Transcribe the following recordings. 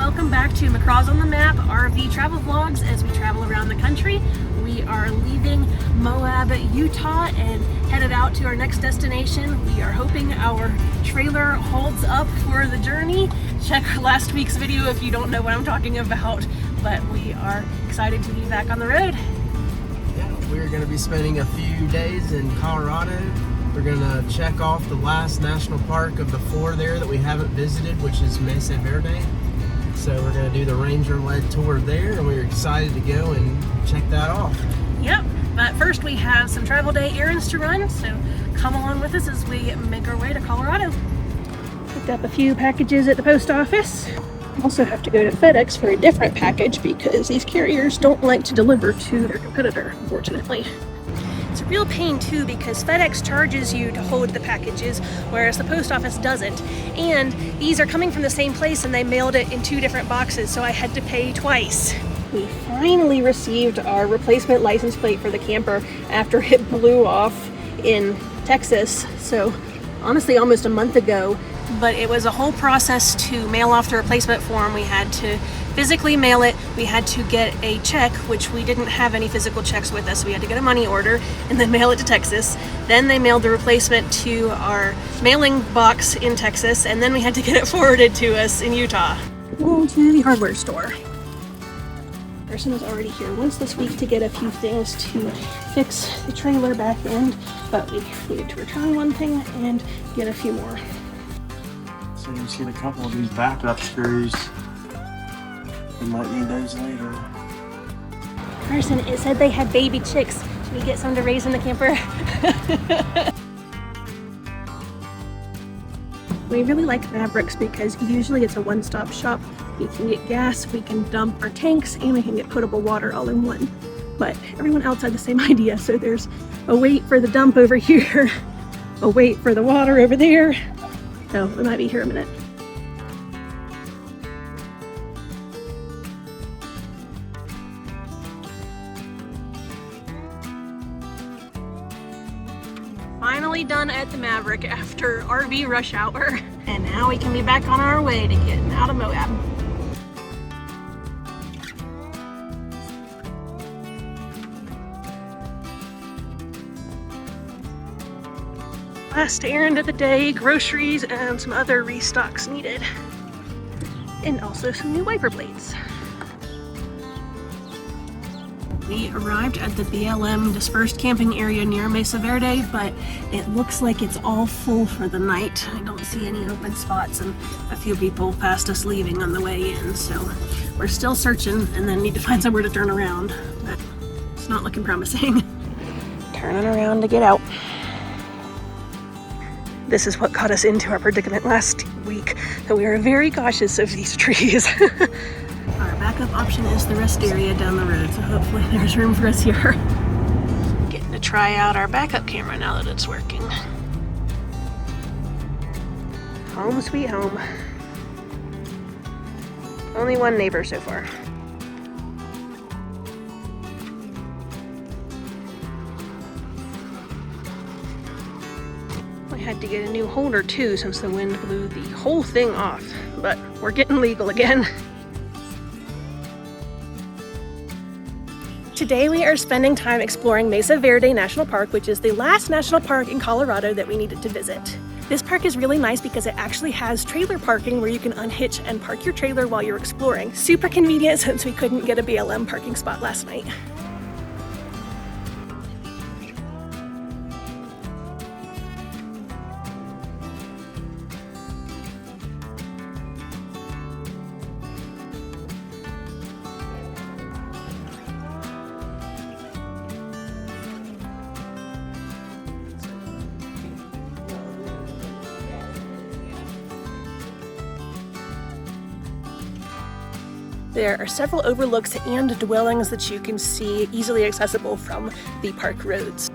welcome back to McCraws on the Map RV travel vlogs as we travel around the country. We are leaving Moab, Utah and headed out to our next destination. We are hoping our trailer holds up for the journey. Check last week's video if you don't know what I'm talking about, but we are excited to be back on the road. Yeah, we're going to be spending a few days in Colorado. We're going to check off the last national park of the 4 there that we haven't visited, which is Mesa Verde. So we're going to do the ranger-led tour there, and we're excited to go and check that off. Yep, but first we have some travel day errands to run, so come along with us as we make our way to Colorado. Picked up a few packages at the post office. Also have to go to FedEx for a different package because these carriers don't like to deliver to their competitor, unfortunately. It's a real pain too because FedEx charges you to hold the packages, whereas the post office doesn't. And these are coming from the same place and they mailed it in 2 different boxes, so I had to pay twice. We finally received our replacement license plate for the camper after it blew off in Texas. So honestly, almost a month ago. But it was a whole process to mail off the replacement form. We had to physically mail it. We had to get a check, which we didn't have any physical checks with us. We had to get a money order and then mail it to Texas. Then they mailed the replacement to our mailing box in Texas, and then we had to get it forwarded to us in Utah. Go to the hardware store. Person was already here once this week to get a few things to fix the trailer back end, but we needed to return one thing and get a few more. So you see a couple of these backup screws. We might need those later. Carson, it said they had baby chicks. Should we get some to raise in the camper? We really like Mavericks because usually it's a one-stop shop. We can get gas, we can dump our tanks, and we can get potable water all in one. But everyone else had the same idea, so there's a wait for the dump over here, a wait for the water over there. So we might be here a minute. Finally done at the Maverick after RV rush hour. And now we can be back on our way to getting out of Moab. Last errand of the day, groceries and some other restocks needed. And also some new wiper blades. We arrived at the BLM dispersed camping area near Mesa Verde, but it looks like it's all full for the night. I don't see any open spots, and a few people passed us leaving on the way in, so we're still searching and then need to find somewhere to turn around, but it's not looking promising. Turning around to get out. This is what got us into our predicament last week, so we are very cautious of these trees. Our backup option is the rest area down the road, so hopefully there's room for us here. Getting to try out our backup camera now that it's working. Home sweet home. Only one neighbor so far. I had to get a new holder too since the wind blew the whole thing off, but we're getting legal again. Today we are spending time exploring Mesa Verde National Park, which is the last national park in Colorado that we needed to visit. This park is really nice because it actually has trailer parking where you can unhitch and park your trailer while you're exploring. Super convenient since we couldn't get a BLM parking spot last night. There are several overlooks and dwellings that you can see easily accessible from the park roads.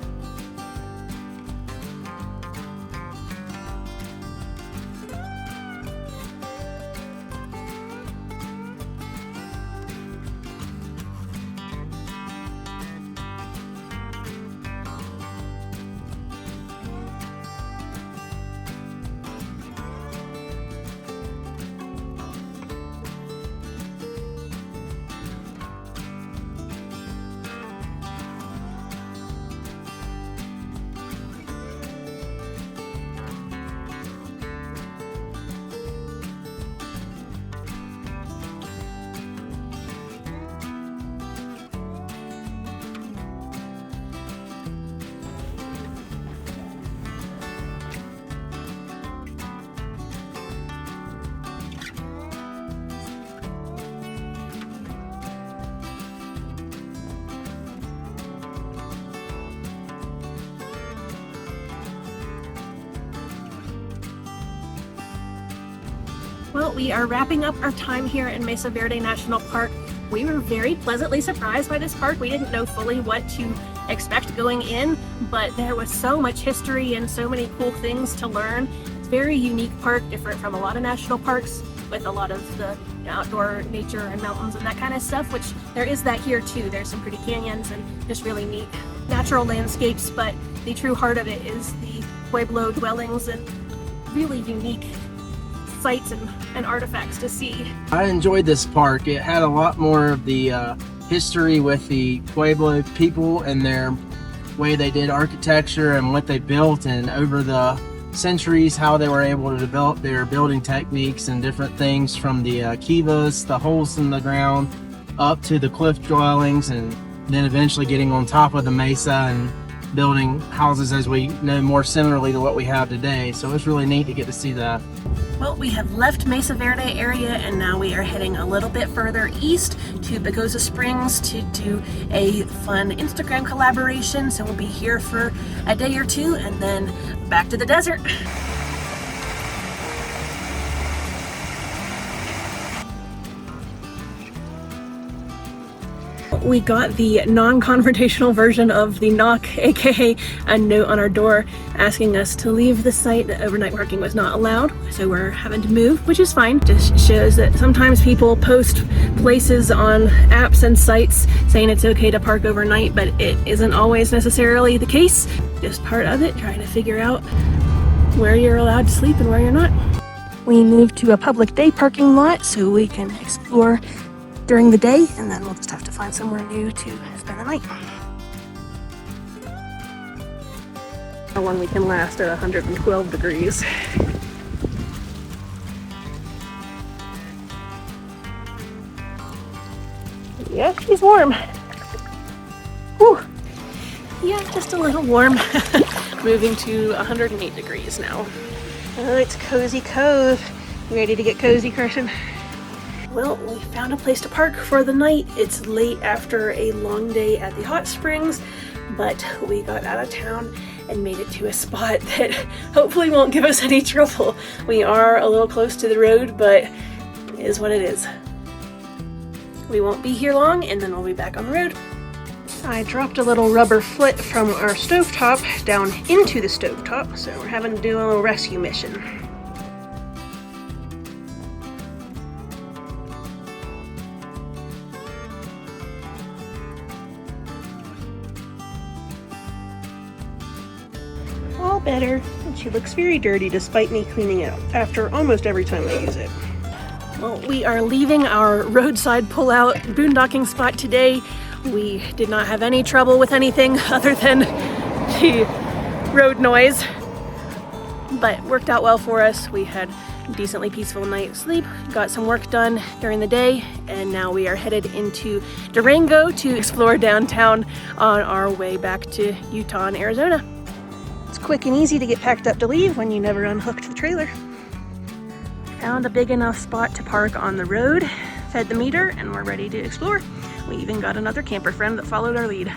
Well, we are wrapping up our time here in Mesa Verde National Park. We were very pleasantly surprised by this park. We didn't know fully what to expect going in, but there was so much history and so many cool things to learn. It's a very unique park, different from a lot of national parks with a lot of the outdoor nature and mountains and that kind of stuff, which there is that here too. There's some pretty canyons and just really neat natural landscapes, but the true heart of it is the Pueblo dwellings and really unique sights and artifacts to see. I enjoyed this park. It had a lot more of the history with the Pueblo people and their way they did architecture and what they built, and over the centuries how they were able to develop their building techniques and different things, from the kivas, the holes in the ground, up to the cliff dwellings, and then eventually getting on top of the mesa and building houses as we know more similarly to what we have today. So it's really neat to get to see that. Well, we have left Mesa Verde area and now we are heading a little bit further east to Pagosa Springs to do a fun Instagram collaboration. So we'll be here for a day or two and then back to the desert. We got the non-confrontational version of the knock, aka a note on our door asking us to leave the site. That overnight parking was not allowed, so we're having to move, which is fine. Just shows that sometimes people post places on apps and sites saying it's okay to park overnight, but it isn't always necessarily the case. Just part of it, trying to figure out where you're allowed to sleep and where you're not. We moved to a public day parking lot so we can explore during the day, and then we'll just have to find somewhere new to spend the night. How long we can last at 112 degrees. Yeah, she's warm. Whew. Yeah, just a little warm. Moving to 108 degrees now. Oh, it's Cozy Cove. You ready to get cozy, Carson? Well, we found a place to park for the night. It's late after a long day at the hot springs, but we got out of town and made it to a spot that hopefully won't give us any trouble. We are a little close to the road, but it is what it is. We won't be here long, and then we'll be back on the road. I dropped a little rubber foot from our stovetop down into the stovetop, so we're having to do a little rescue mission. All better, and she looks very dirty despite me cleaning it up after almost every time I use it. Well, we are leaving our roadside pull-out boondocking spot today. We did not have any trouble with anything other than the road noise, but worked out well for us. We had a decently peaceful night's sleep, got some work done during the day, and now we are headed into Durango to explore downtown on our way back to Utah and Arizona. It's quick and easy to get packed up to leave when you never unhooked the trailer. Found a big enough spot to park on the road, fed the meter, and we're ready to explore. We even got another camper friend that followed our lead.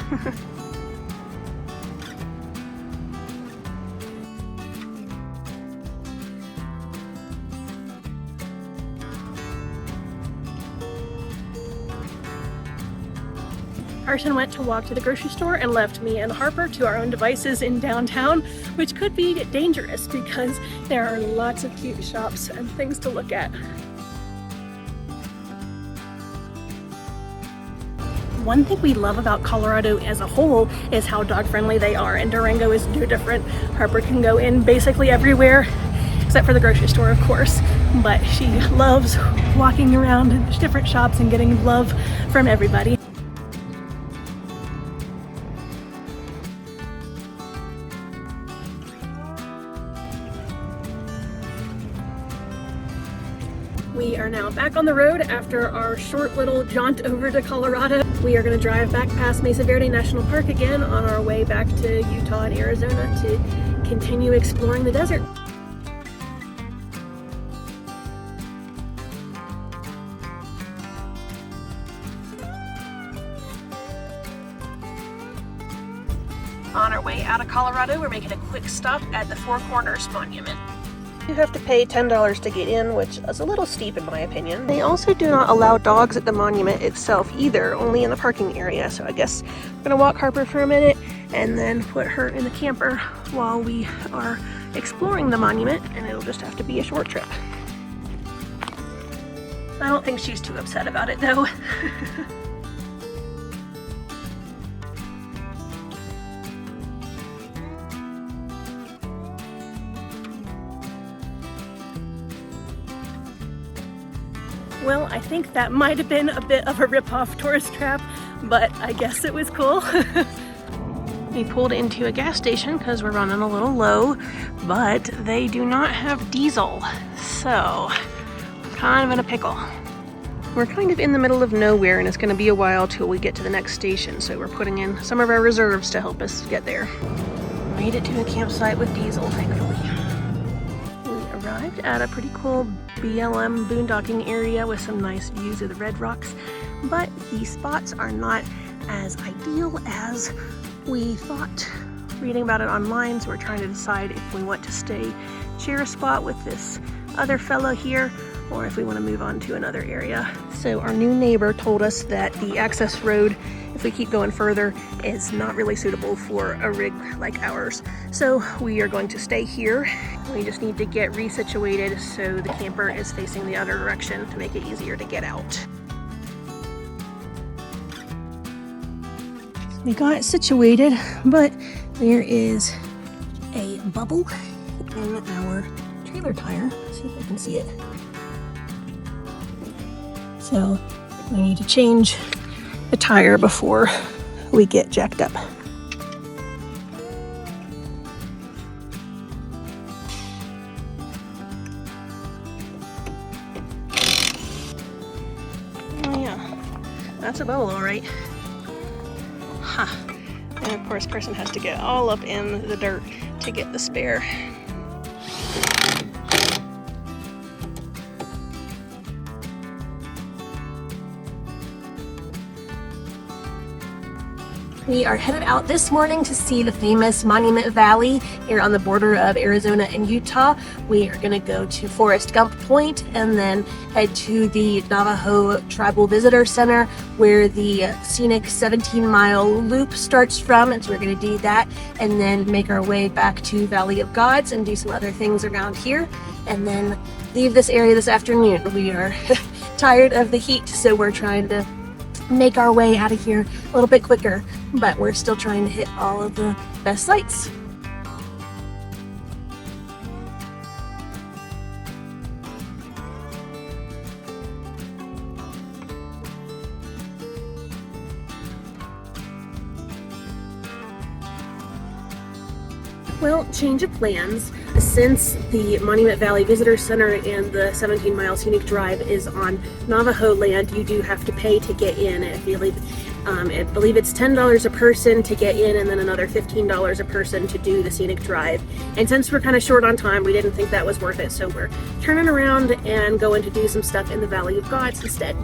Carson went to walk to the grocery store and left me and Harper to our own devices in downtown, which could be dangerous because there are lots of cute shops and things to look at. One thing we love about Colorado as a whole is how dog-friendly they are, and Durango is no different. Harper can go in basically everywhere, except for the grocery store, of course, but she loves walking around in different shops and getting love from everybody. We are now back on the road after our short little jaunt over to Colorado. We are going to drive back past Mesa Verde National Park again on our way back to Utah and Arizona to continue exploring the desert. On our way out of Colorado, we're making a quick stop at the Four Corners Monument. You have to pay $10 to get in, which is a little steep in my opinion. They also do not allow dogs at the monument itself either, only in the parking area. So I guess I'm gonna walk Harper for a minute and then put her in the camper while we are exploring the monument, and it'll just have to be a short trip. I don't think she's too upset about it though. Well, I think that might have been a bit of a rip-off tourist trap, but I guess it was cool. We pulled into a gas station because we're running a little low, but they do not have diesel, so kind of in a pickle. We're kind of in the middle of nowhere, and it's going to be a while till we get to the next station, so we're putting in some of our reserves to help us get there. Made it to a campsite with diesel, thankfully. We arrived at a pretty cool BLM boondocking area with some nice views of the red rocks, but the spots are not as ideal as we thought reading about it online, so we're trying to decide if we want to share a spot with this other fellow here, or if we want to move on to another area. So our new neighbor told us that the access road, if we keep going further, is not really suitable for a rig like ours. So we are going to stay here. We just need to get resituated so the camper is facing the other direction to make it easier to get out. We got situated, but there is a bubble in our trailer tire. Let's see if I can see it. So we need to change the tire before we get jacked up. Oh yeah, that's a bubble all right. Huh. And of course, person has to get all up in the dirt to get the spare. We are headed out this morning to see the famous Monument Valley here on the border of Arizona and Utah. We are going to go to Forrest Gump Point and then head to the Navajo Tribal Visitor Center where the scenic 17-mile loop starts from, and so we're going to do that and then make our way back to Valley of Gods and do some other things around here and then leave this area this afternoon. We are tired of the heat, so we're trying to make our way out of here a little bit quicker, but we're still trying to hit all of the best sites. Well, change of plans. Since the Monument Valley Visitor Center and the 17-mile scenic drive is on Navajo land, you do have to pay to get in. I believe it's $10 a person to get in, and then another $15 a person to do the scenic drive. And since we're kind of short on time, we didn't think that was worth it, so we're turning around and going to do some stuff in the Valley of Gods instead.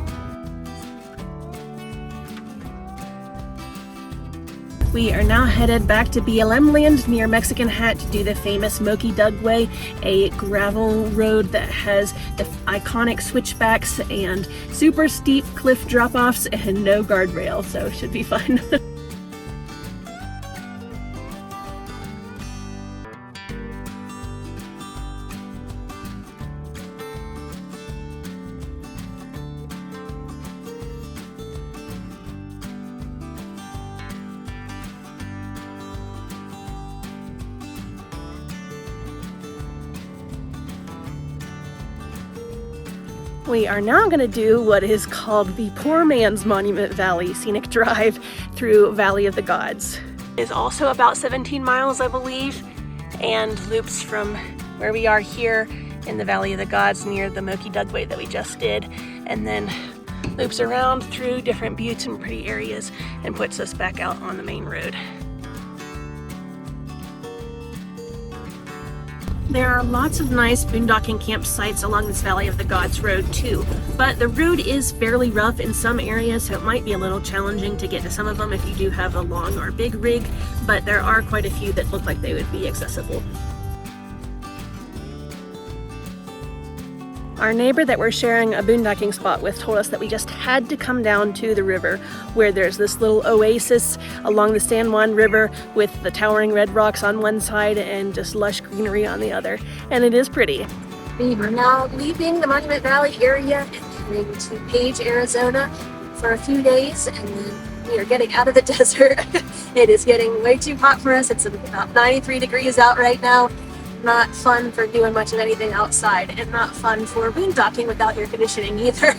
We are now headed back to BLM land near Mexican Hat to do the famous Moki Dugway, a gravel road that has the iconic switchbacks and super steep cliff drop-offs and no guardrail, so it should be fun. We are now going to do what is called the Poor Man's Monument Valley Scenic Drive through Valley of the Gods. It is also about 17 miles, I believe, and loops from where we are here in the Valley of the Gods near the Moki Dugway that we just did, and then loops around through different buttes and pretty areas and puts us back out on the main road. There are lots of nice boondocking campsites along this Valley of the Gods road too, but the road is fairly rough in some areas, so it might be a little challenging to get to some of them if you do have a long or big rig, but there are quite a few that look like they would be accessible. Our neighbor that we're sharing a boondocking spot with told us that we just had to come down to the river where there's this little oasis along the San Juan River with the towering red rocks on one side and just lush greenery on the other. And it is pretty. We are now leaving the Monument Valley area and heading to Page, Arizona for a few days, and then we are getting out of the desert. It is getting way too hot for us. It's about 93 degrees out right now. Not fun for doing much of anything outside, and not fun for boondocking without air conditioning either.